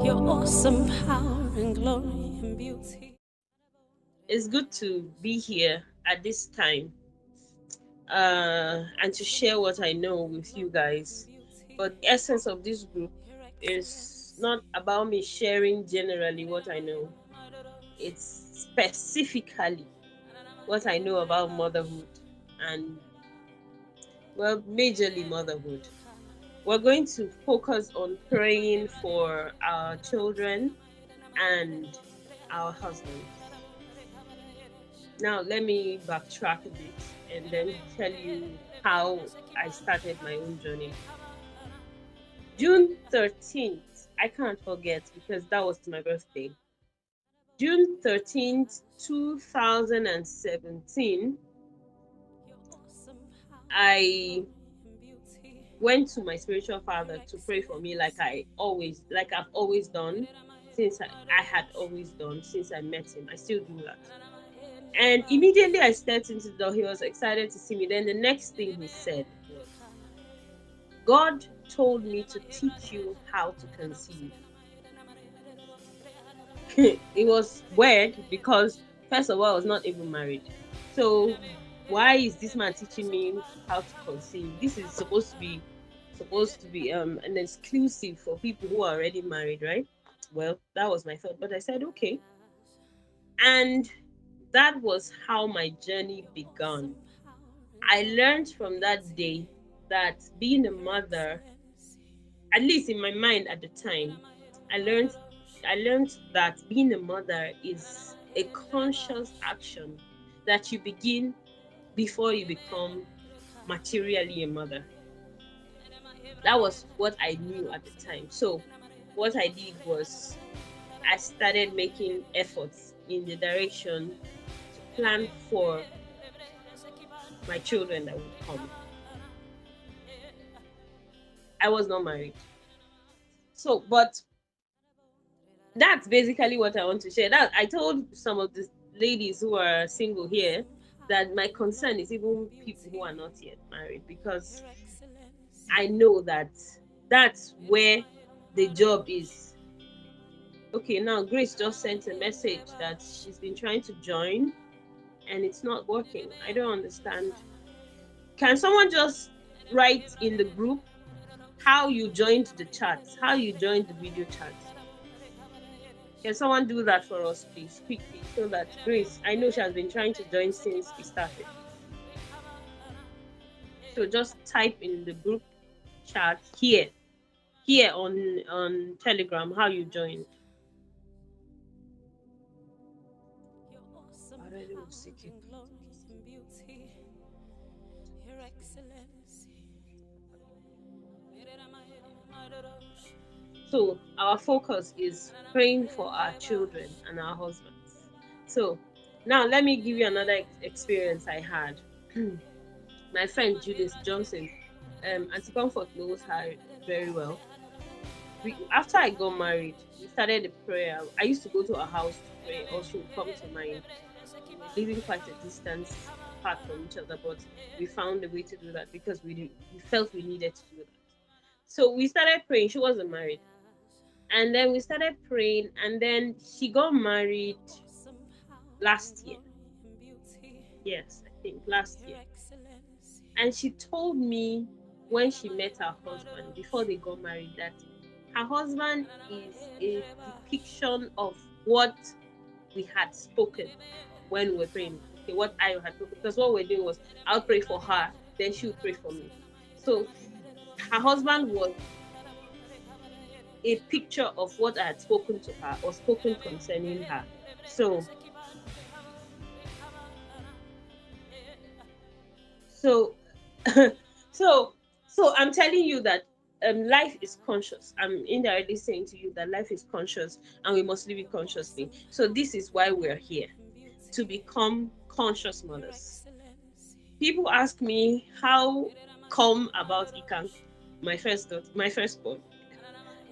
Your awesome power and glory and beauty. It's good to be here at this time and to share what I know with you guys. But the essence of this group is not about me sharing generally what I know, it's specifically what I know about motherhood and, well, majorly motherhood. We're going to focus on praying for our children and our husbands. Now, let me backtrack a bit and then tell you how I started my own journey. June 13th, I can't forget because that was my birthday. June 13th, 2017, I went to my spiritual father to pray for me like I've always done since I had always done since I met him. I still do that. And immediately I stepped into the door, he was excited to see me. Then the next thing he said was, God told me to teach you how to conceive. It was weird because, first of all, I was not even married. So why is this man teaching me how to conceive? This is supposed to be an exclusive for people who are already married, right? Well, that was my thought, but I said okay. And that was how my journey began. I learned from that day that being a mother, at least in my mind at the time, I learned I learned that being a mother is a conscious action that you begin before you become materially a mother. That was what I knew at the time. So what I did was I started making efforts in the direction to plan for my children that would come. I was not married. So, but that's basically what I want to share. That I told some of the ladies who are single here that my concern is even people who are not yet married, because I know that that's where the job is. Okay, now Grace just sent a message that she's been trying to join and it's not working. I don't understand. Can someone just write in the group how you joined the chat, how you joined the video chat? Can someone do that for us, please, quickly, so that Grace, I know she has been trying to join since we started. So just type in the group chat here on Telegram how you joined. Your awesome power and glory and beauty. Your excellency. So our focus is praying for our children and our husbands. So now let me give you another experience I had. My friend Judith Johnson, Auntie Comfort knows her very well. After I got married, we started a prayer. I used to go to her house to pray, or she would come to mine. We were living quite a distance apart from each other, but we found a way to do that because we felt we needed to do that. So we started praying. She wasn't married, and then we started praying, and then she got married last year. Yes, I think last year. And she told me when she met her husband before they got married that her husband is a depiction of what we had spoken when we were praying. Okay, what I had spoken. Because what we're doing was I'll pray for her, then she would pray for me. So her husband was a picture of what I had spoken to her or spoken concerning her. So so so I'm telling you that life is conscious. I'm indirectly saying to you that life is conscious and we must live it consciously. So this is why we're here, to become conscious mothers. People ask me how come about Ikan, my first daughter, my firstborn,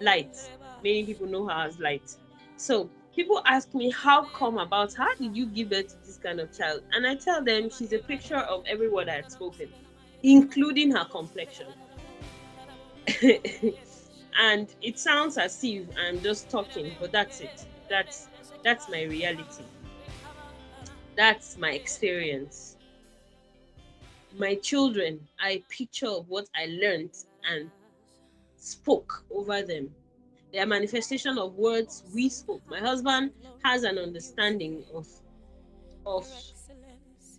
Light. Many people know her as Light. So people ask me how come about, how did you give birth to this kind of child? And I tell them she's a picture of every word I had spoken. including her complexion. And it sounds as if I'm just talking, but that's it. That's my reality. That's my experience. My children are a picture of what I learned and spoke over them. They are manifestation of words we spoke. My husband has an understanding of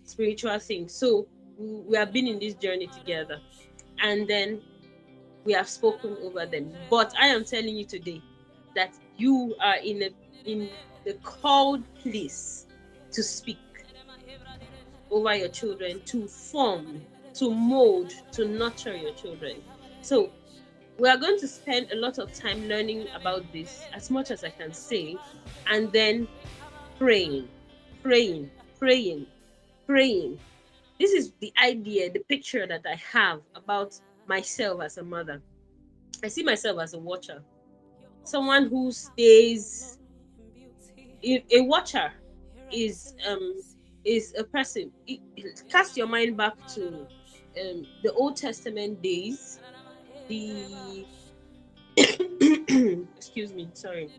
spiritual things. So we have been in this journey together. And then we have spoken over them. But I am telling you today that you are in the called place to speak over your children, to form, to mold, to nurture your children. So we are going to spend a lot of time learning about this, as much as I can say, and then praying, praying, praying, praying. This is the idea, the picture that I have about myself as a mother. I see myself as a watcher, someone who stays. A watcher is a person. Cast your mind back to the Old Testament days. The excuse me, sorry,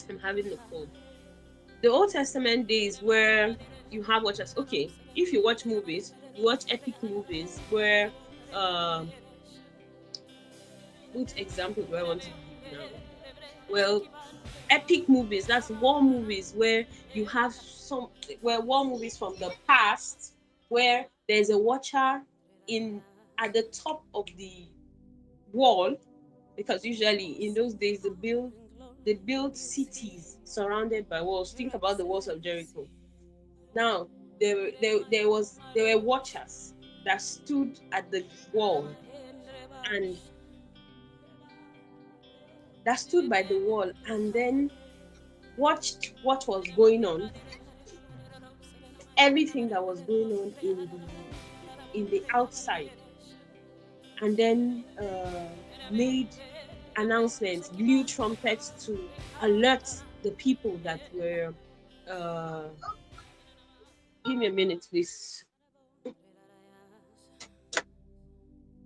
I'm having a cold. The Old Testament days where you have watchers. Okay, if you watch movies, you watch epic movies where which example do I want to give now? Well, epic movies, that's war movies where you have some where war movies from the past where there's a watcher in at the top of the wall, because usually in those days they build cities surrounded by walls. Think about the walls of Jericho. Now there were watchers that stood at the wall and that stood by the wall and then watched what was going on, everything that was going on in the outside, and then made announcements, blew trumpets to alert the people that were. Uh, Give me a minute, please.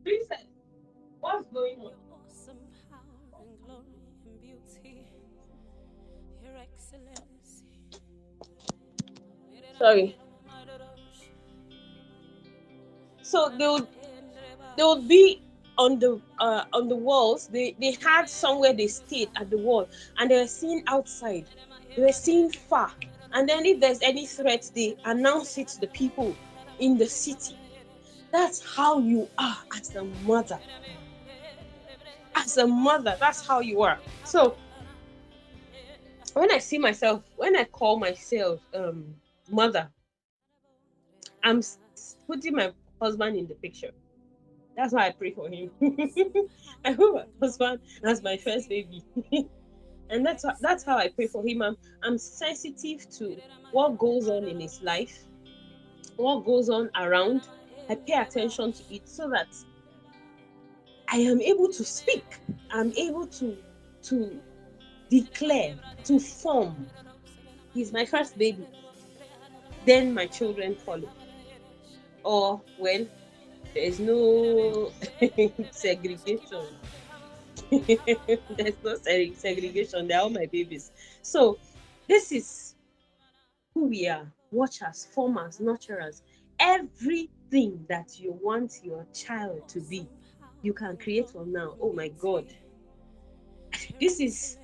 Please, what's going on? Sorry. So they would be on the walls. They had somewhere they stayed at the wall, and they were seeing outside. They were seeing far, and then if there's any threat, they announce it to the people in the city. That's how you are as a mother. As a mother, that's how you are. So when I call myself mother, I'm putting my husband in the picture. That's why I pray for him. I hope my husband has my first baby. And that's how I pray for him. I'm sensitive to what goes on in his life, what goes on around. I pay attention to it so that I am able to speak. I'm able to declare, to form. He's my first baby. Then my children follow. Or well, there's no segregation. There's no segregation. They're all my babies. So this is who we are: watchers, formers, nurturers. Everything that you want your child to be, you can create from now. Oh my God. This is,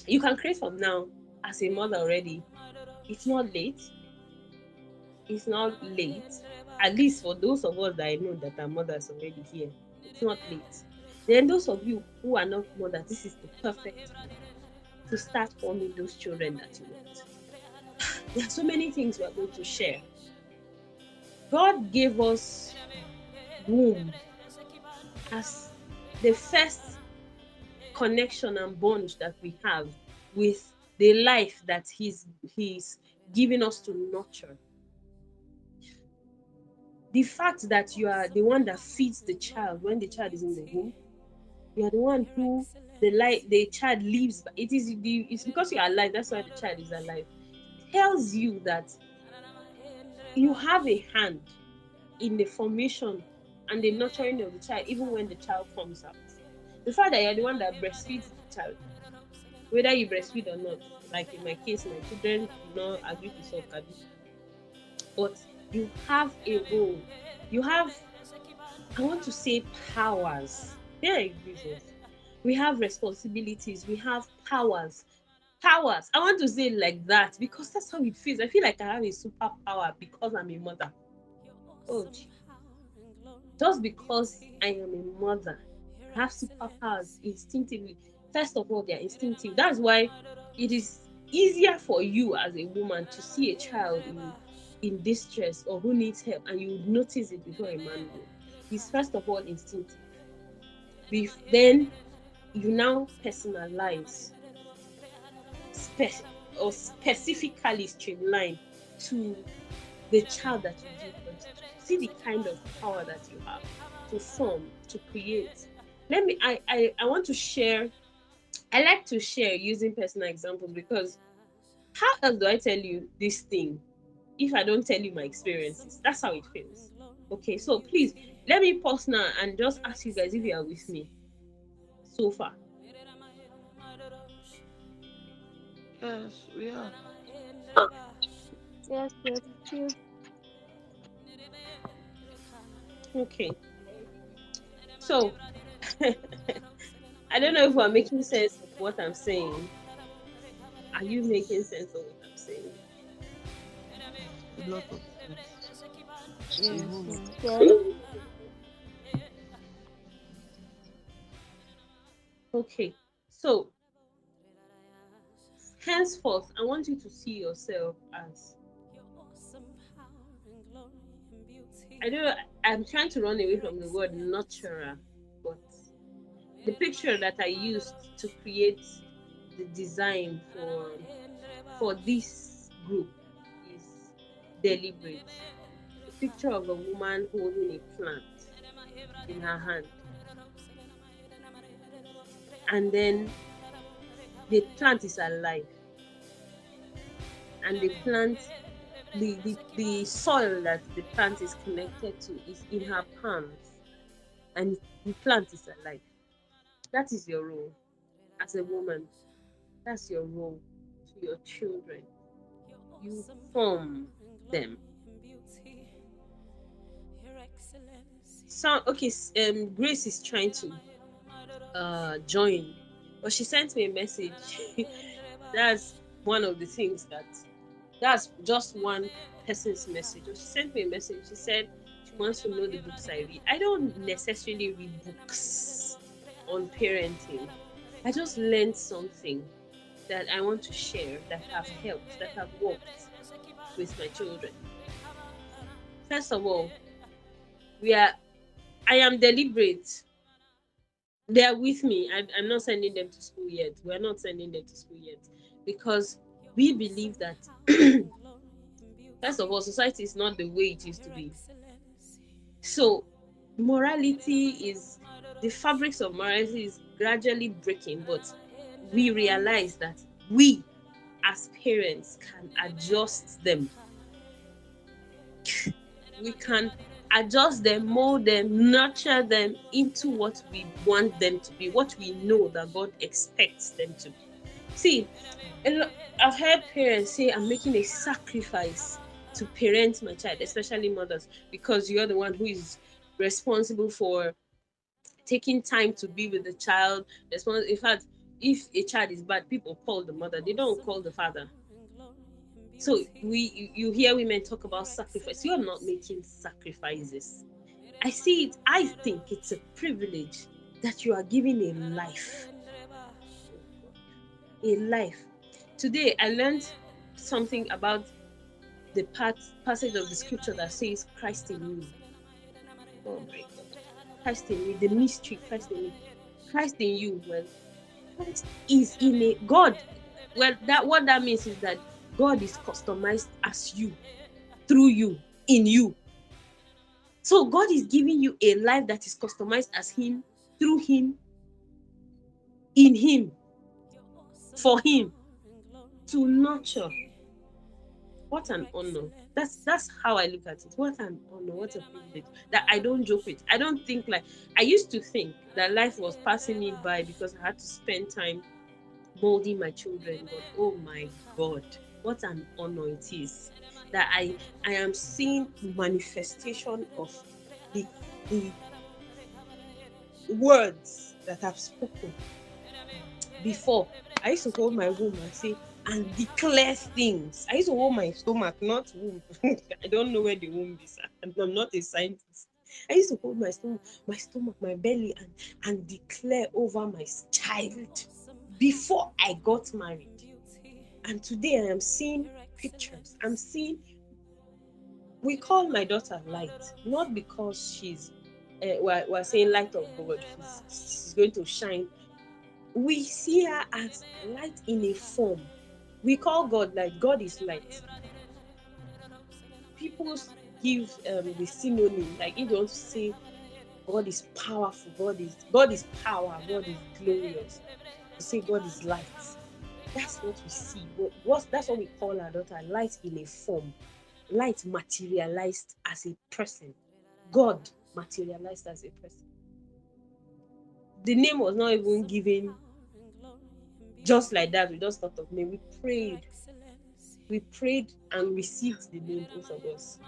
you can create from now as a mother already. It's not late. It's not late. At least for those of us that I know that are mothers already here, it's not late. Then those of you who are not mothers, this is the perfect time to start forming those children that you want. There are so many things we are going to share. God gave us womb as the first connection and bond that we have with the life that he's giving us to nurture. The fact that you are the one that feeds the child when the child is in the womb, you are the one who the child lives. It's because you are alive. That's why the child is alive. It tells you that you have a hand in the formation and the nurturing of the child, even when the child comes out. The fact that you're the one that breastfeeds the child, whether you breastfeed or not, like in my case, my children do not agree to suck, but you have a role. You have, I want to say, powers. There are reasons. We have responsibilities. We have powers. Powers. I want to say it like that because that's how it feels. I feel like I have a superpower because I'm a mother. Oh, just because I am a mother, I have superpowers instinctively. First of all, they are instinctive. That's why it is easier for you as a woman to see a child in distress or who needs help, and you would notice it before a man would. It's first of all instinctive. Then you now personalize or specifically streamline to the child that you give birth to. See the kind of power that you have to form, to create. I want to share, I like to share using personal examples because how else do I tell you this thing if I don't tell you my experiences? That's how it feels. Okay, so please let me pause now and just ask you guys if you are with me so far. Yes, we are. Yes, yes, you. Okay, so I don't know if we're making sense of what I'm saying. Are you making sense of what I'm saying? A lot of sense. A Yes, whole lot yes, of yes. Okay, so henceforth, I want you to see yourself as, I don't know, I'm trying to run away from the word nurturer, but the picture that I used to create the design for this group is deliberate. A picture of a woman holding a plant in her hand. And then the plant is alive. And the plant, the soil that the plant is connected to is in her palms. And the plant is alive. That is your role as a woman. That's your role to your children. You form them. So okay, Grace is trying to join, but she sent me a message. That's one of the things that's just one person's message. She sent me a message. She said she wants to know the books I read. I don't necessarily read books on parenting. I just learned something that I want to share that have helped, that have worked with my children. First of all, we are I am deliberate. They are with me. I'm not sending them to school yet. We're not sending them to school yet because we believe that first of all, society is not the way it used to be. So morality is the fabrics of morality is gradually breaking, but we realize that we as parents can adjust them. We can adjust them, mold them, nurture them into what we want them to be, what we know that God expects them to be. See, I've heard parents say, I'm making a sacrifice to parent my child, especially mothers, because you're the one who is responsible for taking time to be with the child. In fact, if a child is bad, people call the mother, they don't call the father. So you hear women talk about sacrifice. You're not making sacrifices. I see it, I think it's a privilege that you are giving a life. A life. Today I learned something about the passage of the scripture that says Christ in me. Oh my God. Christ in me, the mystery, Christ in me. Christ in you. Well, Christ is in a God. Well, that what that means is that God is customized as you, through you, in you. So God is giving you a life that is customized as Him, through Him, in Him, for Him, to nurture. What an honor. That's how I look at it. What an honor, what a privilege. That I don't joke with. I don't think like I used to think that life was passing me by because I had to spend time molding my children. But oh my God, what an honor it is that I am seeing manifestation of the the words that I've spoken before. I used to hold my womb and say and declare things. I used to hold my stomach, not womb. I don't know where the womb is. I'm not a scientist. I used to hold my stomach, my belly, and declare over my child before I got married. And today I am seeing pictures. I'm seeing. We call my daughter light, not because we're saying light of God. She's going to shine. We see her as light in a form. We call God light. God is light. People give the synonym, like if you want to say God is powerful, God is power, God is glorious. You say God is light. That's what we see. That's what we call our daughter, light in a form. Light materialized as a person. God materialized as a person. The name was not even given just like that. We just thought of name. We prayed and received the name, both of us.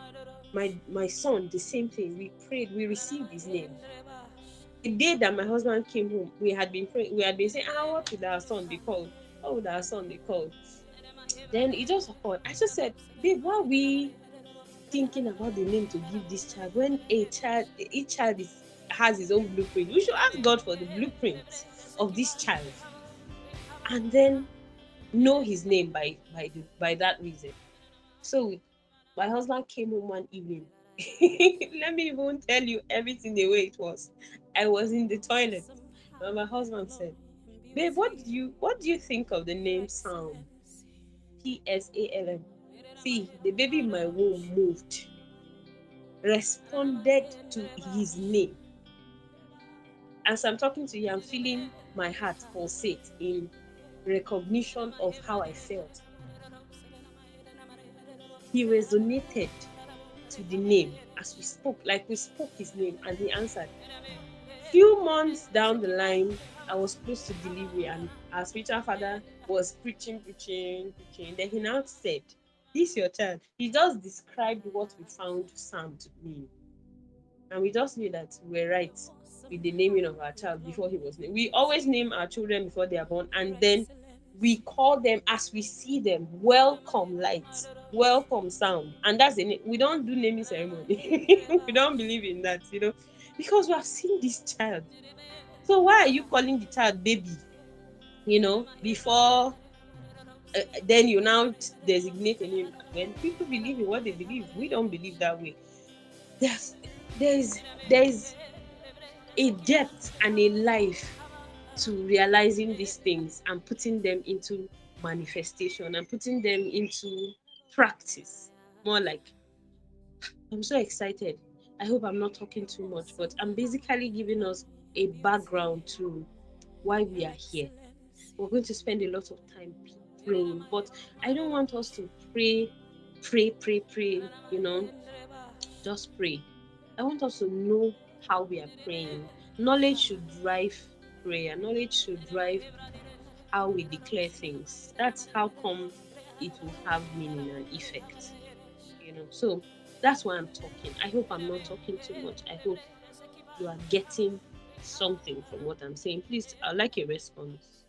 My son, the same thing. We prayed, we received his name. The day that my husband came home, we had been praying, we had been saying, what would our son be called? What would our son be called? Then it just occurred. I just said, babe, why are we thinking about the name to give this child when each child has his own blueprint? We should ask God for the blueprint of this child and then know his name by that reason. So my husband came home one evening. Let me even tell you everything the way it was. I was in the toilet and my husband said, babe, what do you think of the name Psalm? PSALM. See, the baby in my womb moved, responded to his name. As I'm talking to you, I'm feeling my heart pulsate in recognition of how I felt. He resonated to the name as we spoke, like we spoke his name, and he answered. Few months down the line, I was close to delivery, and our spiritual father was preaching. Then he now said, this your child. He just described what we found Sam to mean. And we just knew that we were right with the naming of our child before he was named. We always name our children before they are born, and then we call them as we see them. Welcome light, welcome sound, and that's the name. We don't do naming ceremony. We don't believe in that, because we have seen this child. So why are you calling the child baby? Before then you now designate a name. When people believe in what they believe, we don't believe that way. There's a depth and a life to realizing these things and putting them into manifestation and putting them into practice. More like, I'm so excited. I hope I'm not talking too much, but I'm basically giving us a background to why we are here. We're going to spend a lot of time praying, but I don't want us to pray, just pray. I want us to know how we are praying. Knowledge should drive prayer. Knowledge should drive how we declare things. That's how come it will have meaning and effect. So that's why I'm talking. I hope I'm not talking too much. I hope you are getting something from what I'm saying. Please, I'd like a response.